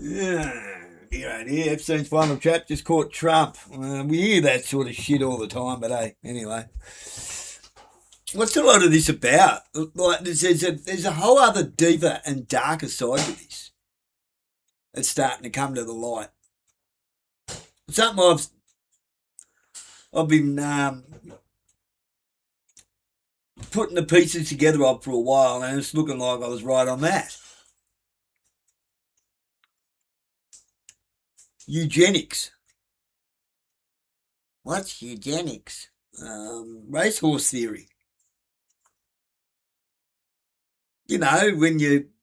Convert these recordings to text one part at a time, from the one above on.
Yeah, you don't hear Epstein's final trap just caught Trump. We hear that sort of shit all the time, but hey, anyway. What's a lot of this about? Like, there's a whole other deeper and darker side to this. It's starting to come to the light. Something I've been putting the pieces together of for a while, and it's looking like I was right on that. Eugenics. What's eugenics? Racehorse theory. You know,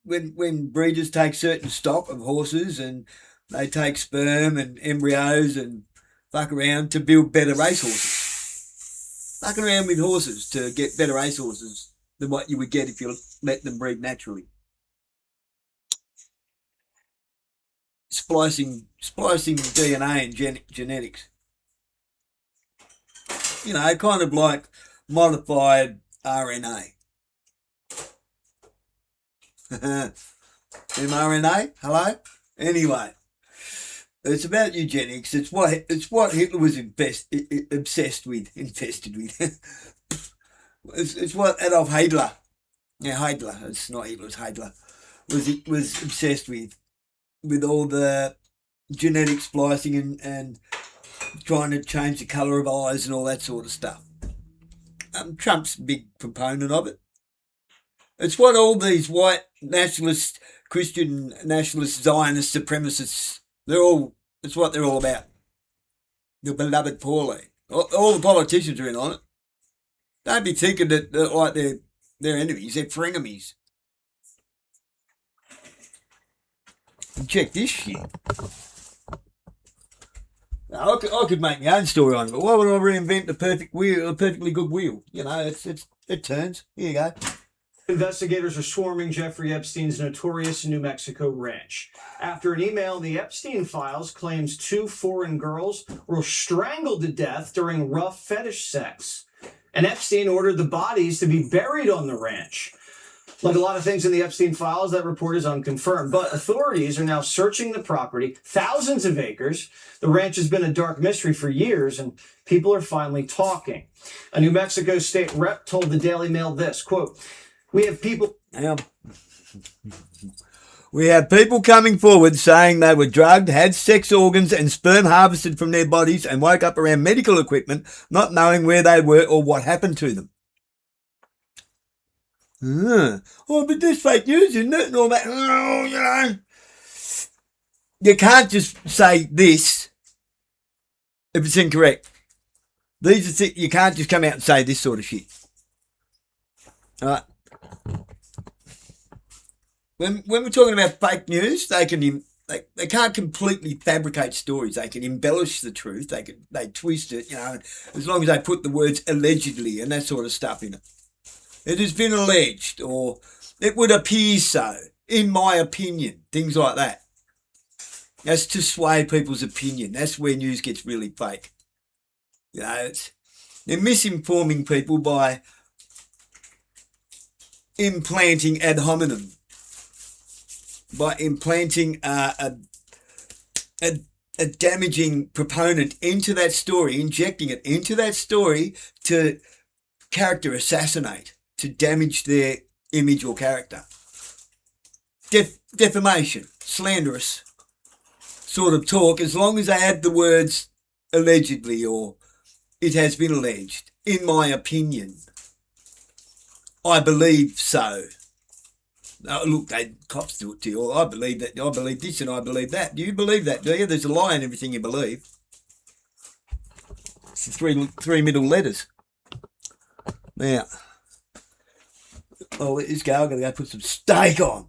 when breeders take certain stock of horses and they take sperm and embryos and fuck around to build better racehorses. Fucking around with horses to get better racehorses than what you would get if you let them breed naturally. Splicing DNA and genetics. You know, kind of like modified RNA. mRNA? Hello? Anyway, it's about eugenics. It's what Hitler was obsessed with, infested with. it's what Adolf Hitler, Hitler. It's not Hitler. It's Hitler. Was obsessed with all the genetic splicing and trying to change the colour of eyes and all that sort of stuff. Trump's a big proponent of it. It's what all these white nationalist, Christian nationalist, Zionist supremacists, it's what they're all about. The beloved Pauline. All the politicians are in on it. Don't be thinking that like they're enemies, they're frenemies. And check this shit. Now, I could make my own story on it, but why would I reinvent the perfect wheel, a perfectly good wheel? You know, it turns. Here you go. Investigators are swarming Jeffrey Epstein's notorious New Mexico ranch after an email in the Epstein files claims 2 foreign girls were strangled to death during rough fetish sex. And Epstein ordered the bodies to be buried on the ranch. Like a lot of things in the Epstein files, that report is unconfirmed, but authorities are now searching the property, thousands of acres. The ranch has been a dark mystery for years, and people are finally talking. A New Mexico state rep told the Daily Mail this, quote, We have people coming forward saying they were drugged, had sex organs and sperm harvested from their bodies and woke up around medical equipment, not knowing where they were or what happened to them. Oh, but there's fake news, isn't it? And all that. Oh, you know. You can't just say this if it's incorrect. You can't just come out and say this sort of shit. All right. When we're talking about fake news, they can't completely fabricate stories. They can embellish the truth. They twist it, you know, as long as they put the words allegedly and that sort of stuff in it. It has been alleged, or it would appear so, in my opinion, things like that. That's to sway people's opinion. That's where news gets really fake. You know, they're misinforming people by implanting ad hominem, by implanting a damaging proponent into that story, injecting it into that story to character assassinate, to damage their image or character. Defamation, slanderous sort of talk, as long as they add the words allegedly or it has been alleged, in my opinion, I believe so. Look, cops do it to you. I believe that. I believe this and I believe that. Do you believe that, do you? There's a lie in everything you believe. It's the three middle letters. Now, let this go. I've got to go put some steak on.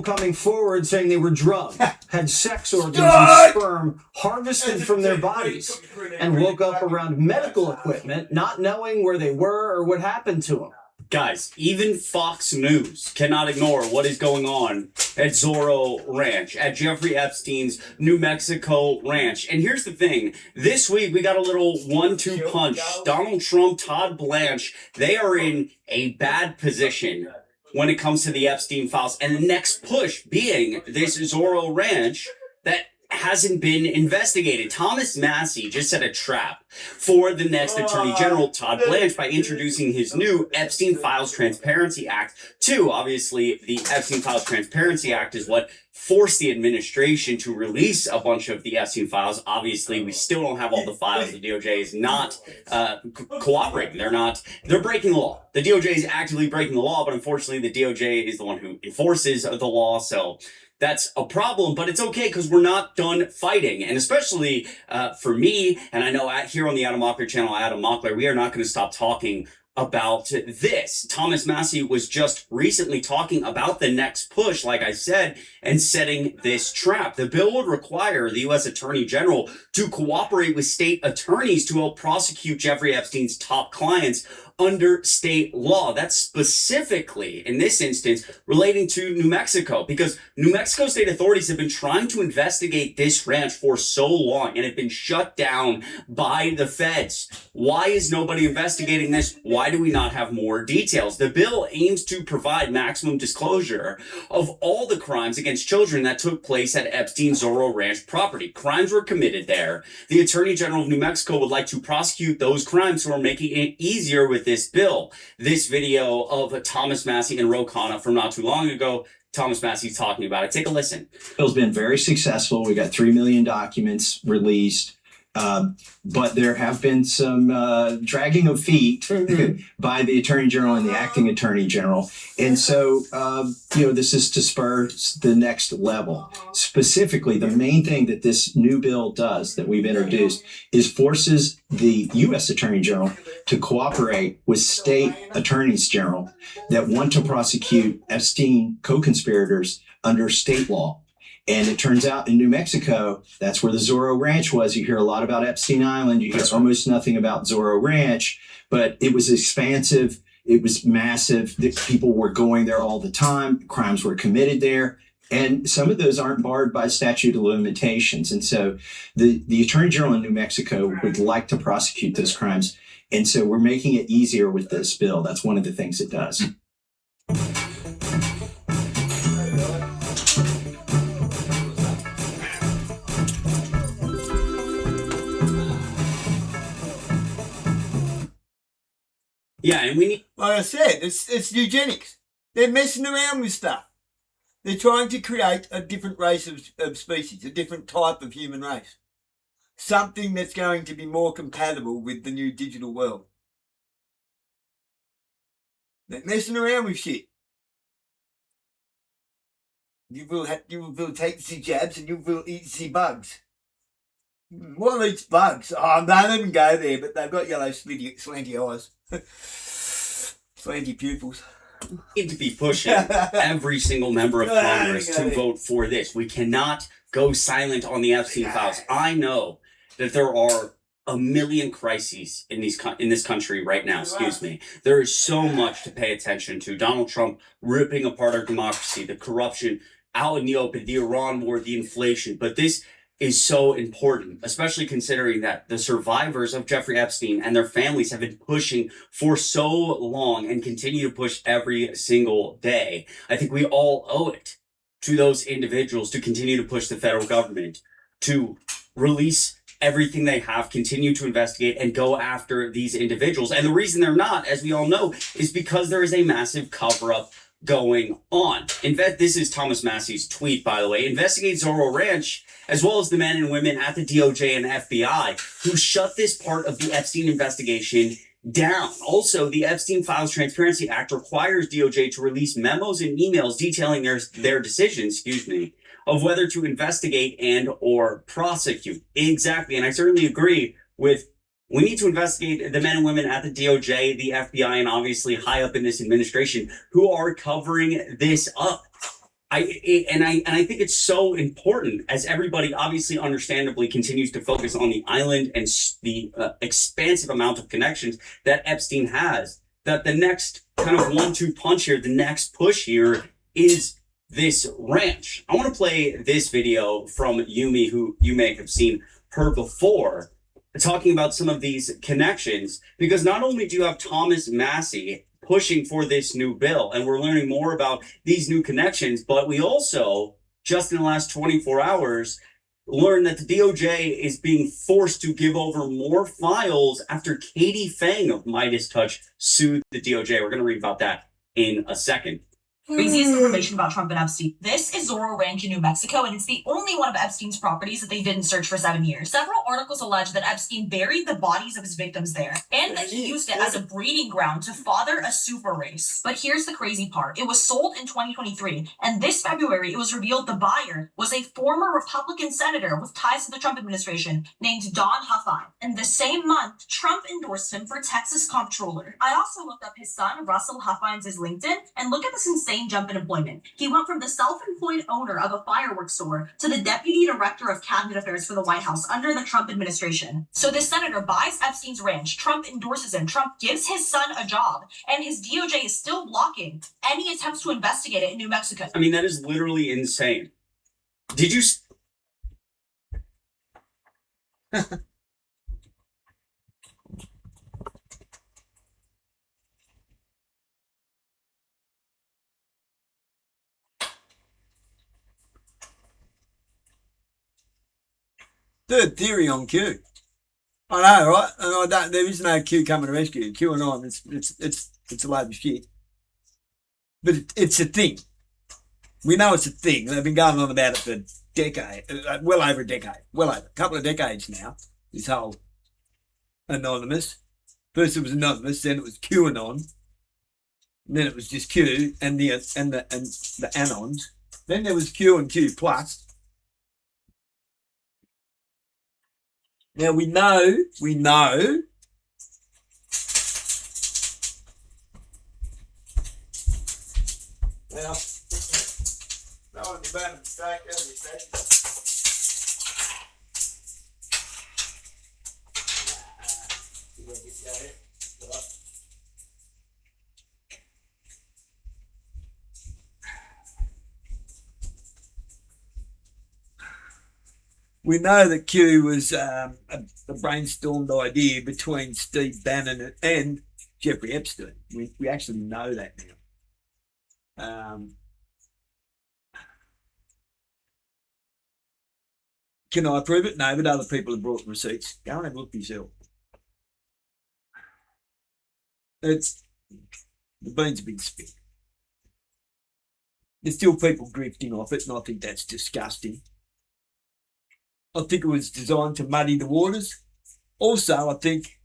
Coming forward saying they were drugged, had sex organs and sperm harvested from their bodies, and woke up around medical equipment, not knowing where they were or what happened to them. Guys, even Fox News cannot ignore what is going on at Zorro Ranch, at Jeffrey Epstein's New Mexico ranch. And here's the thing. This week, we got a little 1-2 punch. Donald Trump, Todd Blanche, they are in a bad position when it comes to the Epstein files. And the next push being this Zorro Ranch that hasn't been investigated. Thomas Massey just set a trap for the next Attorney General, Todd Blanche, by introducing his new Epstein Files Transparency Act. Obviously, the Epstein Files Transparency Act is what forced the administration to release a bunch of the Epstein files. Obviously, we still don't have all the files. The DOJ is not cooperating. They're breaking the law. The DOJ is actively breaking the law, but unfortunately, the DOJ is the one who enforces the law. So that's a problem, but it's okay because we're not done fighting. And especially for me, and I know here on the Adam Mockler channel, Adam Mockler, we are not going to stop talking about this. Thomas Massey was just recently talking about the next push, like I said, and setting this trap. The bill would require the U.S. Attorney General to cooperate with state attorneys to help prosecute Jeffrey Epstein's top clients under state law. That's specifically, in this instance, relating to New Mexico, because New Mexico state authorities have been trying to investigate this ranch for so long and have been shut down by the feds. Why is nobody investigating this? Why do we not have more details? The bill aims to provide maximum disclosure of all the crimes against children that took place at Epstein's Zorro Ranch property. Crimes were committed there. The Attorney General of New Mexico would like to prosecute those crimes, who are making it easier with this bill. This video of Thomas Massey and Ro Khanna from not too long ago, Thomas Massey's talking about it. Take a listen. The bill's been very successful. We got 3 million documents released. But there have been some dragging of feet by the Attorney General and the Acting Attorney General. And so, this is to spur the next level. Specifically, the main thing that this new bill does that we've introduced is forces the U.S. Attorney General to cooperate with state attorneys general that want to prosecute Epstein co-conspirators under state law. And it turns out in New Mexico, that's where the Zorro Ranch was. You hear a lot about Epstein Island. You hear almost nothing about Zorro Ranch, but it was expansive. It was massive. The people were going there all the time. Crimes were committed there. And some of those aren't barred by statute of limitations. And so the Attorney General in New Mexico would like to prosecute those crimes. And so we're making it easier with this bill. That's one of the things it does. Yeah, and we need... Like I said, it's eugenics. They're messing around with stuff. They're trying to create a different race of species, a different type of human race. Something that's going to be more compatible with the new digital world. They're messing around with shit. You will take the jabs and you will eat the bugs. What eats bugs? Oh, they don't even go there, but they've got yellow slanty eyes. Slanty pupils. Need to be pushing every single member of Congress to vote for this. We cannot go silent on the Epstein files. I know that there are a million crises in this country right now. Excuse me. There is so much to pay attention to. Donald Trump ripping apart our democracy, the corruption out in the open, the Iran war, the inflation. But this is so important, especially considering that the survivors of Jeffrey Epstein and their families have been pushing for so long and continue to push every single day. I think we all owe it to those individuals to continue to push the federal government to release everything they have, continue to investigate, and go after these individuals. And the reason they're not, as we all know, is because there is a massive cover-up going on. This is Thomas Massey's tweet, by the way. Investigate Zorro Ranch, as well as the men and women at the DOJ and FBI who shut this part of the Epstein investigation down. Also, the Epstein Files Transparency Act requires DOJ to release memos and emails detailing their decisions, of whether to investigate and or prosecute. Exactly, and I certainly agree with we need to investigate the men and women at the DOJ, the FBI, and obviously high up in this administration who are covering this up. I think it's so important, as everybody obviously understandably continues to focus on the island and the expansive amount of connections that Epstein has, that the next kind of 1-2 punch here, the next push here is this ranch. I want to play this video from Yumi, who you may have seen her before, talking about some of these connections, because not only do you have Thomas Massey pushing for this new bill, and we're learning more about these new connections, but we also, just in the last 24 hours, learned that the DOJ is being forced to give over more files after Katie Fang of Midas Touch sued the DOJ. We're going to read about that in a second. Craziest information about Trump and Epstein. This is Zorro Ranch in New Mexico, and it's the only one of Epstein's properties that they didn't search for 7 years. Several articles allege that Epstein buried the bodies of his victims there, and that he used it as a breeding ground to father a super race. But here's the crazy part. It was sold in 2023, and this February it was revealed the buyer was a former Republican senator with ties to the Trump administration named Don Huffine. And the same month, Trump endorsed him for Texas comptroller. I also looked up his son, Russell Huffine's LinkedIn, and look at this insane jump in employment. He went from the self-employed owner of a fireworks store to the deputy director of cabinet affairs for the White House under the Trump administration. So this senator buys Epstein's ranch, Trump endorses him, Trump gives his son a job, and his DOJ is still blocking any attempts to investigate it in New Mexico. I mean, that is literally insane. Did you... Third theory on Q. I know, right? And I don't. There is no Q coming to rescue you. QAnon. It's a load of shit. But it's a thing. We know it's a thing. They've been going on about it for well over a decade. Well over a couple of decades now. This whole anonymous. First it was anonymous, then it was QAnon, and then it was just Q and the anons. Then there was Q and Q plus. Now we know. Well, no one's made a mistake, has he? We know that Q was a brainstormed idea between Steve Bannon and Jeffrey Epstein. We actually know that now. Can I prove it? No, but other people have brought receipts. Go and have a look yourself. The beans have been spit. There's still people grifting off it, and I think that's disgusting. I think it was designed to muddy the waters. Also, I think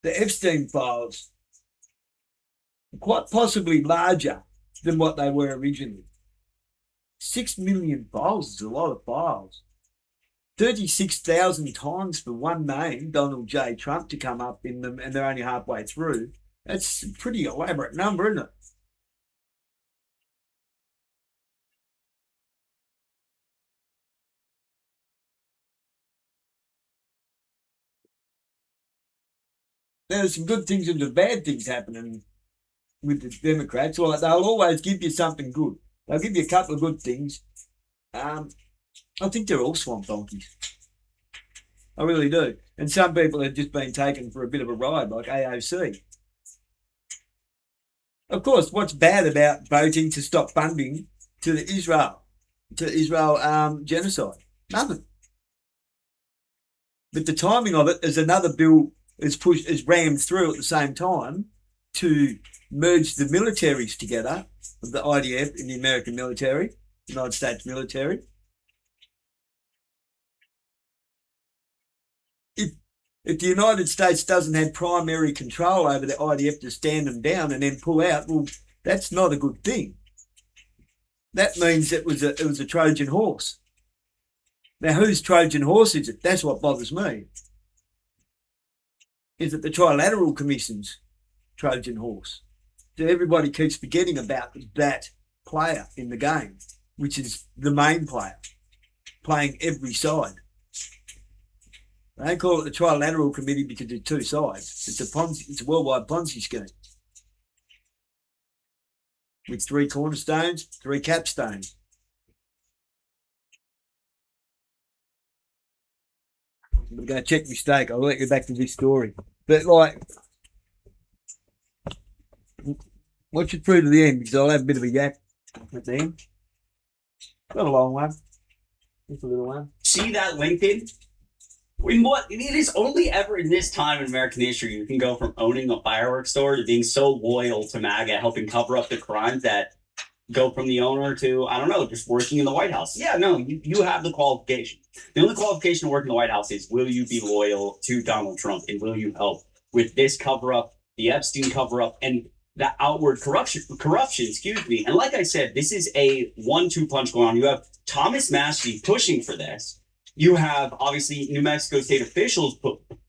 the Epstein files are quite possibly larger than what they were originally. 6 million files is a lot of files. 36,000 times for one name, Donald J. Trump, to come up in them, and they're only halfway through. That's a pretty elaborate number, isn't it? There's some good things and some bad things happening with the Democrats. Well, they'll always give you something good. They'll give you a couple of good things. I think they're all swamp donkeys. I really do. And some people have just been taken for a bit of a ride, like AOC. Of course, what's bad about voting to stop funding to Israel genocide? Nothing. But the timing of it is another bill is rammed through at the same time to merge the militaries together, the IDF and the American military, United States military. If the United States doesn't have primary control over the IDF to stand them down and then pull out, well, that's not a good thing. That means it was a Trojan horse. Now, whose Trojan horse is it? That's what bothers me. Is it the Trilateral Commission's Trojan horse? So everybody keeps forgetting about that player in the game, which is the main player, playing every side. They don't call it the Trilateral Committee because there's two sides. It's a worldwide Ponzi scheme with 3 cornerstones, 3 capstones. I'm going to check my steak. I'll let you back to this story. But watch it through to the end because I'll have a bit of a yak at the end. Not a long one. Just a little one. See that LinkedIn? In what it is only ever in this time in American history you can go from owning a fireworks store to being so loyal to MAGA, helping cover up the crimes that go from the owner to, I don't know, just working in the White House. Yeah, no, you have the qualification. The only qualification to work in the White House is, will you be loyal to Donald Trump, and will you help with this cover-up, the Epstein cover-up, and the outward corruption, excuse me. And like I said, this is a 1-2 punch going on. You have Thomas Massie pushing for this. You have, obviously, New Mexico state officials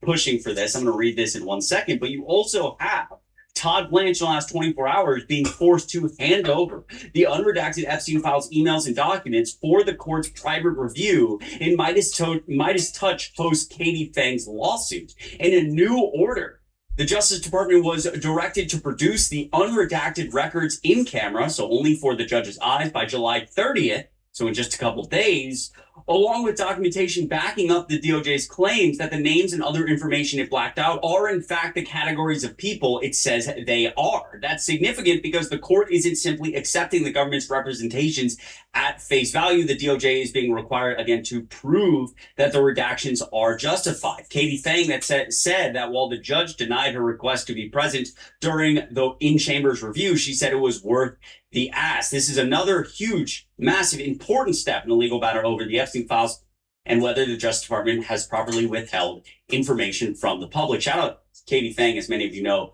pushing for this. I'm going to read this in 1 second, but you also have Todd Blanche in the last 24 hours being forced to hand over the unredacted Epstein files, emails, and documents for the court's private review in Midas Touch host Katie Fang's lawsuit. In a new order, the Justice Department was directed to produce the unredacted records in camera, so only for the judge's eyes, by July 30th, so in just a couple days, along with documentation backing up the DOJ's claims that the names and other information it blacked out are in fact the categories of people it says they are. That's significant because the court isn't simply accepting the government's representations at face value. The DOJ is being required again to prove that the redactions are justified. Katie Fang that said that while the judge denied her request to be present during the in-chambers review, she said it was worth the ask. This is another huge, massive, important step in the legal battle over the Epstein files and whether the Justice Department has properly withheld information from the public. Shout out Katie Fang, as many of you know,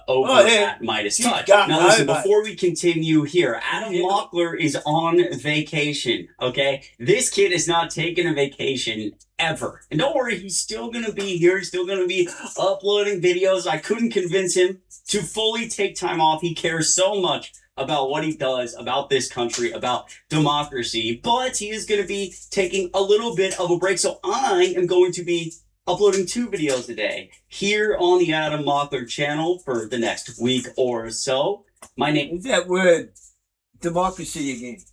over at Midas Touch. Now listen, before we continue here, Adam Locklear is on vacation, okay? This kid is not taking a vacation ever. And don't worry, he's still going to be here. He's still going to be uploading videos. I couldn't convince him to fully take time off. He cares so much about what he does, about this country, about democracy, but he is going to be taking a little bit of a break. So I am going to be uploading 2 videos a day here on the Adam Locklear channel for the next week or so. My name is that word, democracy again.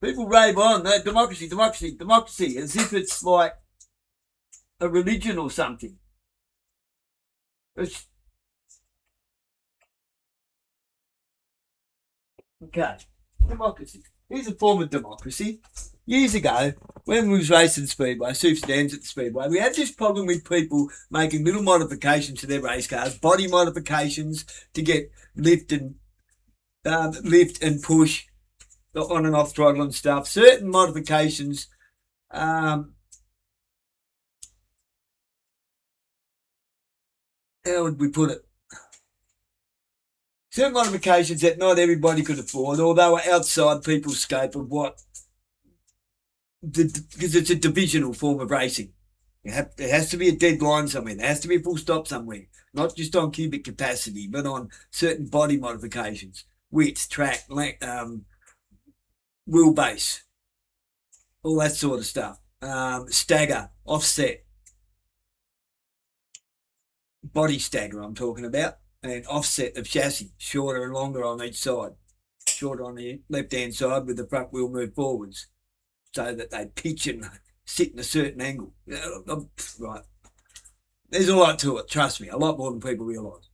People rave on that democracy, as if it's like a religion or something. It's okay. Democracy. Here's a form of democracy. Years ago, when we was racing Speedway, Super Sedans at the Speedway, we had this problem with people making little modifications to their race cars, body modifications to get lift and push, the on and off throttle and stuff. Certain modifications, how would we put it? Certain modifications that not everybody could afford, or they were outside people's scope of what, because it's a divisional form of racing. There has to be a deadline somewhere. There has to be a full stop somewhere, not just on cubic capacity, but on certain body modifications, width, track, length, wheelbase, all that sort of stuff. Stagger, offset, body stagger I'm talking about. And offset of chassis, shorter and longer on each side. Shorter on the left-hand side with the front wheel move forwards so that they pitch and sit in a certain angle. Right. There's a lot to it, trust me, a lot more than people realise.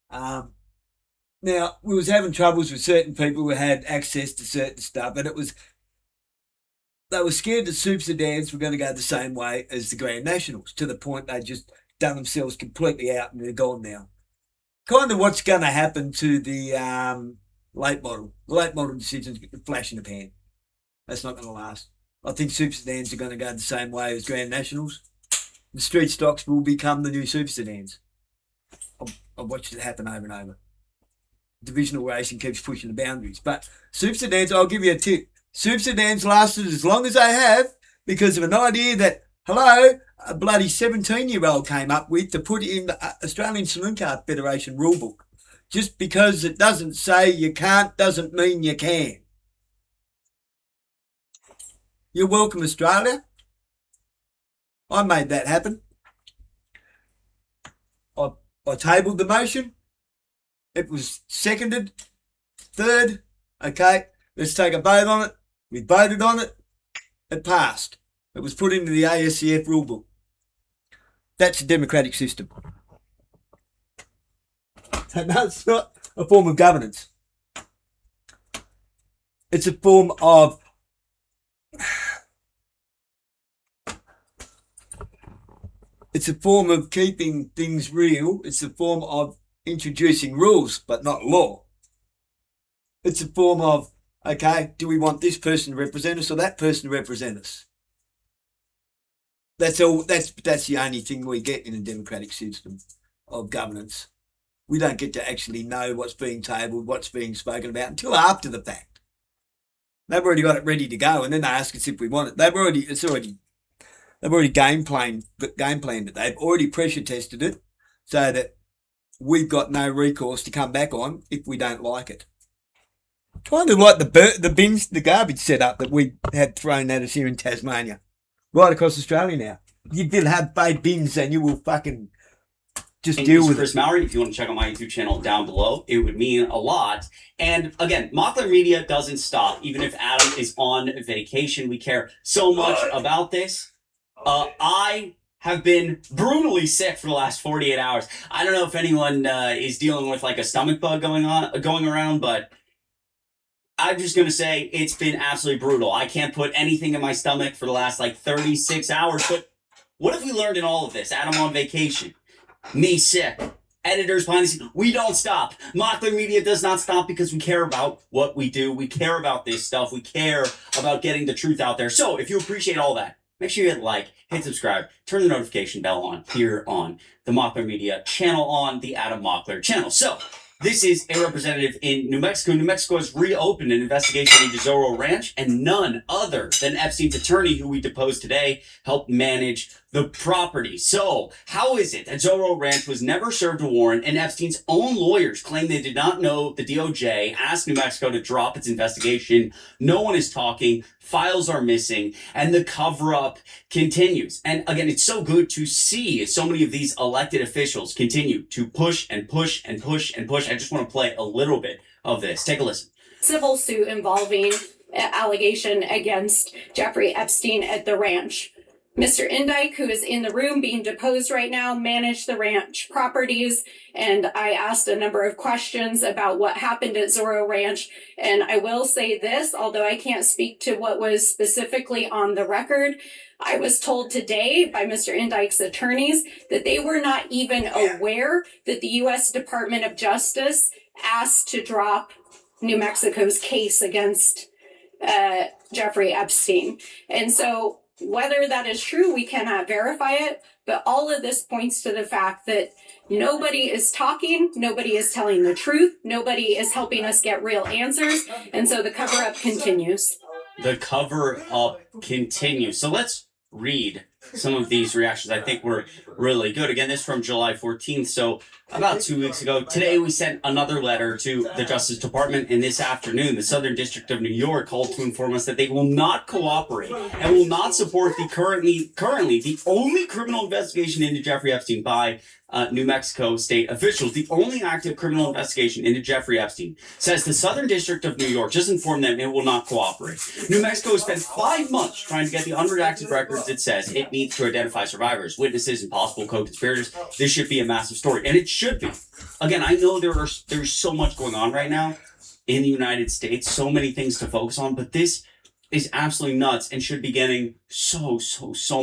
Now, we was having troubles with certain people who had access to certain stuff, and they were scared the Super Sedans were going to go the same way as the Grand Nationals, to the point they just done themselves completely out and they're gone now. Kind of what's going to happen to the late model. The late model decisions get the flash in the pan. That's not going to last. I think Super Sedans are going to go the same way as Grand Nationals. The street stocks will become the new Super Sedans. I've watched it happen over and over. Divisional racing keeps pushing the boundaries. But Super Sedans, I'll give you a tip. Super Sedans lasted as long as they have because of an idea that, hello, a bloody 17-year-old came up with to put in the Australian Saloon Car Federation rulebook. Just because it doesn't say you can't doesn't mean you can. You're welcome, Australia. I made that happen. I tabled the motion. It was seconded. Third. Okay, let's take a vote on it. We voted on it. It passed. It was put into the ASCF rulebook. That's a democratic system. That's not a form of governance. It's a form of keeping things real. It's a form of introducing rules, but not law. It's a form of, okay, do we want this person to represent us or that person to represent us? That's all. That's the only thing we get in a democratic system of governance. We don't get to actually know what's being tabled, what's being spoken about until after the fact. They've already got it ready to go, and then they ask us if we want it. They've already game planned it. They've already pressure tested it, so that we've got no recourse to come back on if we don't like it. Kind of like the garbage setup that we had thrown at us here in Tasmania. Right across Australia now. You will have paid bins and you will fucking just deal with Chris it. Mowry, if you want to check out my YouTube channel down below, it would mean a lot. And again, Mockler Media doesn't stop. Even if Adam is on vacation, we care so much about this. I have been brutally sick for the last 48 hours. I don't know if anyone is dealing with like a stomach bug going around, but I'm just going to say it's been absolutely brutal. I can't put anything in my stomach for the last like 36 hours. But what have we learned in all of this? Adam on vacation, me sick, editors behind the scenes. We don't stop. Mockler Media does not stop because we care about what we do. We care about this stuff. We care about getting the truth out there. So if you appreciate all that, make sure you hit like, hit subscribe, turn the notification bell on here on the Mockler Media channel on the Adam Mockler channel. So this is a representative in New Mexico. New Mexico has reopened an investigation into Zorro Ranch, and none other than Epstein's attorney, who we deposed today, helped manage the property. So, how is it that Zorro Ranch was never served a warrant, and Epstein's own lawyers claim they did not know the DOJ asked New Mexico to drop its investigation? No one is talking, files are missing, and the cover-up continues. And again, it's so good to see so many of these elected officials continue to push and push and push and push. I just want to play a little bit of this. Take a listen. Civil suit involving allegation against Jeffrey Epstein at the ranch. Mr. Indike, who is in the room being deposed right now, managed the ranch properties, and I asked a number of questions about what happened at Zorro Ranch. And I will say this, although I can't speak to what was specifically on the record, I was told today by Mr. Indike's attorneys that they were not even aware that the U.S. Department of Justice asked to drop New Mexico's case against Jeffrey Epstein. And so whether that is true, we cannot verify it, but all of this points to the fact that nobody is talking, nobody is telling the truth, nobody is helping us get real answers, and so the cover-up continues. The cover-up continues. So let's read some of these reactions. I think were really good. Again, this from July 14th, so about 2 weeks ago. Today, we sent another letter to the Justice Department, and this afternoon, the Southern District of New York called to inform us that they will not cooperate and will not support the currently the only criminal investigation into Jeffrey Epstein by New Mexico state officials. The only active criminal investigation into Jeffrey Epstein, says the Southern District of New York just informed them it will not cooperate. New Mexico has spent 5 months trying to get the unredacted records it says it needs to identify survivors, witnesses, and possible co-conspirators. This should be a massive story, and it should be. Again, I know there's so much going on right now in the United States, so many things to focus on, but this is absolutely nuts and should be getting so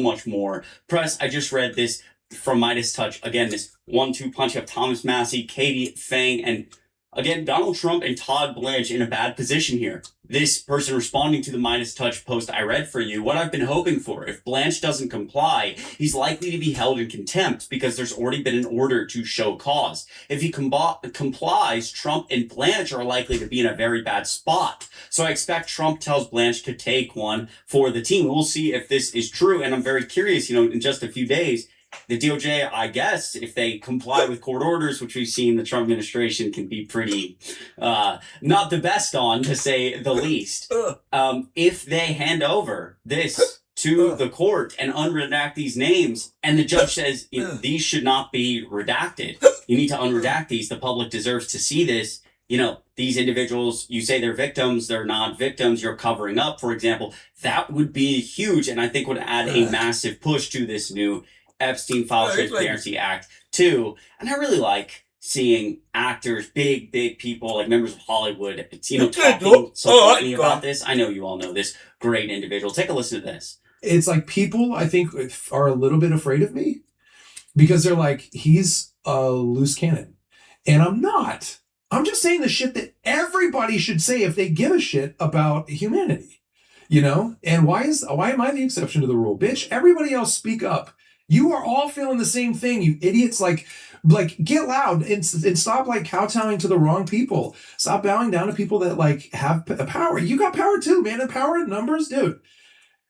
much more press. I just read this from Midas Touch. Again, this 1-2 punch of Thomas Massey, Katie Fang, and again, Donald Trump and Todd Blanche in a bad position here. This person responding to the Midas Touch post I read for you, what I've been hoping for. If Blanche doesn't comply, he's likely to be held in contempt because there's already been an order to show cause. If he complies, Trump and Blanche are likely to be in a very bad spot. So I expect Trump tells Blanche to take one for the team. We'll see if this is true, and I'm very curious, in just a few days, the DOJ, I guess, if they comply with court orders, which we've seen the Trump administration can be pretty not the best on, to say the least. If they hand over this to the court and unredact these names, and the judge says these should not be redacted, you need to unredact these, the public deserves to see this. These individuals, you say they're victims, they're not victims, you're covering up, for example, that would be huge, and I think would add a massive push to this new Epstein File Transparency Act too. And I really like seeing actors, big people, like members of Hollywood, Good, talking so all right, openly go on. about this. I know you all know this great individual. Take a listen to this. It's like people, I think, are a little bit afraid of me because they're like, he's a loose cannon. And I'm not. I'm just saying the shit that everybody should say if they give a shit about humanity, And why am I the exception to the rule? Bitch, everybody else speak up. You are all feeling the same thing, you idiots. Like get loud and stop kowtowing to the wrong people. Stop bowing down to people that have power. You got power too, man. And power in numbers, dude.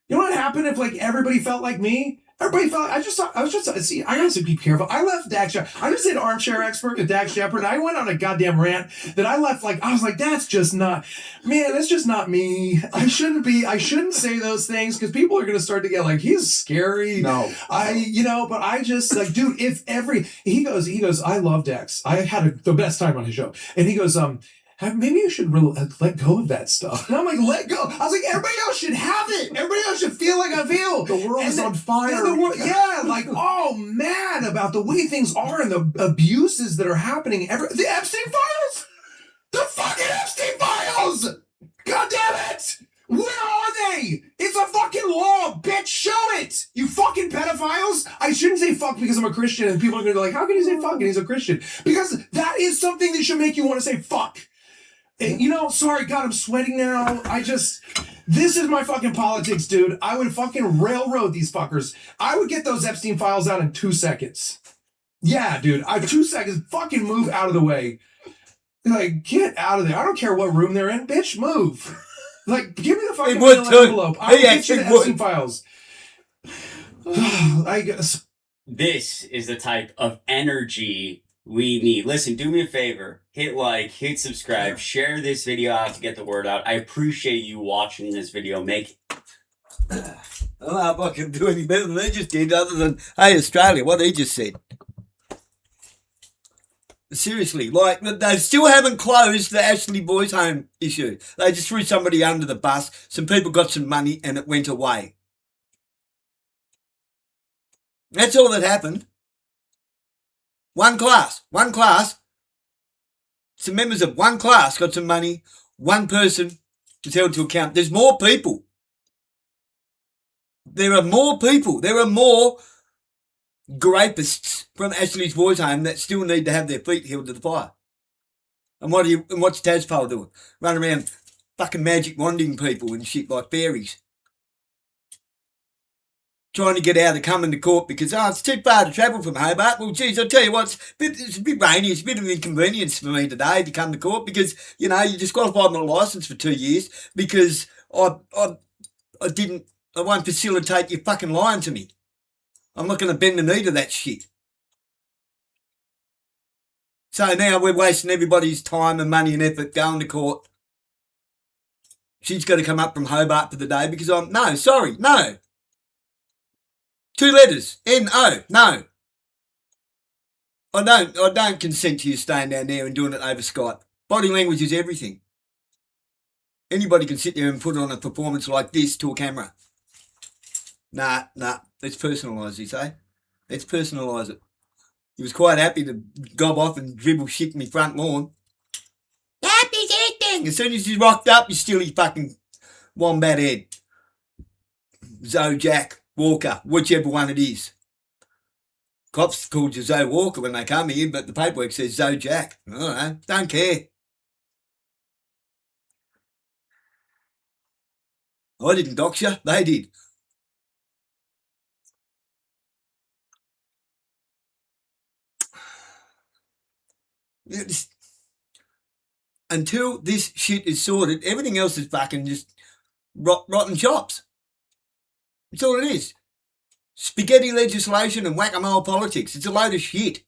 You know what happened if everybody felt like me? Everybody felt. I gotta be careful. I left Dax Shepard. I just did armchair expert with Dax Shepard. And I went on a goddamn rant that I left I was like, that's just not, man. That's just not me. I shouldn't say those things because people are gonna start to get he's scary. No, but I just dude. He goes. I love Dax. I had the best time on his show, and he goes, maybe you should let go of that stuff. And I'm like, let go. I was like, everybody else should have it. Everybody else should feel like I feel. the world is on fire. Oh, mad about the way things are and the abuses that are happening. The Epstein files. The fucking Epstein files. God damn it. Where are they? It's a fucking law, bitch. Show it. You fucking pedophiles. I shouldn't say fuck because I'm a Christian and people are going to be like, how can you say fuck and he's a Christian? Because that is something that should make you want to say fuck. And, sorry, God, I'm sweating now. This is my fucking politics, dude. I would fucking railroad these fuckers. I would get those Epstein files out in 2 seconds. Yeah, dude. 2 seconds. Fucking move out of the way. Get out of there. I don't care what room they're in. Bitch, move. Give me the fucking envelope. I will get you the Epstein files. I guess. This is the type of energy we need. Listen, do me a favor. Hit like, hit subscribe, share this video out to get the word out. I appreciate you watching this video. I don't know if I can do any better than they just did, other than, hey, Australia, what he just said. Seriously, they still haven't closed the Ashley Boys Home issue. They just threw somebody under the bus. Some people got some money and it went away. That's all that happened. One class, some members of one class got some money, one person was held to account. There's more people. There are more grapists from Ashley's Boys Home that still need to have their feet held to the fire. And what's Tazpole doing? Running around fucking magic wanding people and shit like fairies. Trying to get out of coming to court because, it's too far to travel from Hobart. Well, geez, I'll tell you what, it's a bit rainy. It's a bit of an inconvenience for me today to come to court because, you disqualified my licence for 2 years because I won't facilitate you fucking lying to me. I'm not going to bend the knee to that shit. So now we're wasting everybody's time and money and effort going to court. She's got to come up from Hobart for the day because no. 2 letters. N-O. No. I don't consent to you staying down there and doing it over Skype. Body language is everything. Anybody can sit there and put on a performance like this to a camera. Nah. Let's personalise this, eh? Let's personalise it. He was quite happy to gob off and dribble shit in my front lawn. Happy anything. As soon as he's rocked up, you steal his fucking wombat head. Zoe Jack Walker, whichever one it is. Cops called you Zoe Walker when they come here, but the paperwork says Zoe Jack. I don't know. Don't care. I didn't dox you. They did. Until this shit is sorted, everything else is fucking just rotten chops. That's all it is. Spaghetti legislation and whack-a-mole politics. It's a load of shit.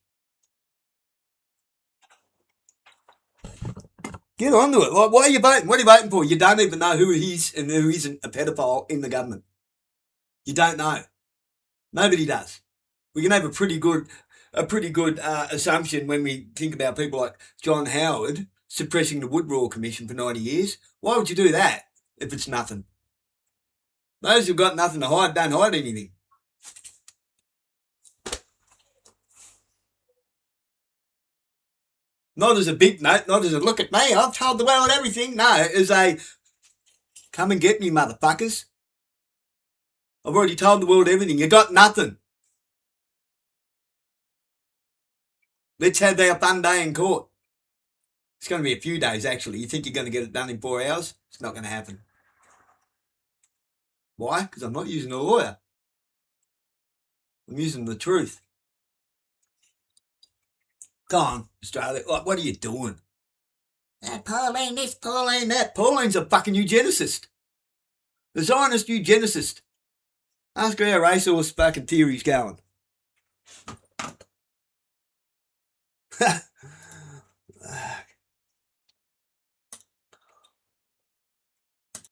Get onto it. Why are you voting? What are you voting for? You don't even know who is and who isn't a pedophile in the government. You don't know. Nobody does. We can have a pretty good assumption when we think about people like John Howard suppressing the Woodrow Commission for 90 years. Why would you do that if it's nothing? Those who've got nothing to hide don't hide anything. Not as a big note, not as a look at me, I've told the world everything. No, as a come and get me, motherfuckers. I've already told the world everything. You got nothing. Let's have our fun day in court. It's going to be a few days, actually. You think you're going to get it done in 4 hours? It's not going to happen. Why? Because I'm not using a lawyer. I'm using the truth. Go on, Australia. What are you doing? Pauline this, Pauline that. Pauline's a fucking eugenicist. The Zionist eugenicist. Ask her how racehorse fucking theory's going.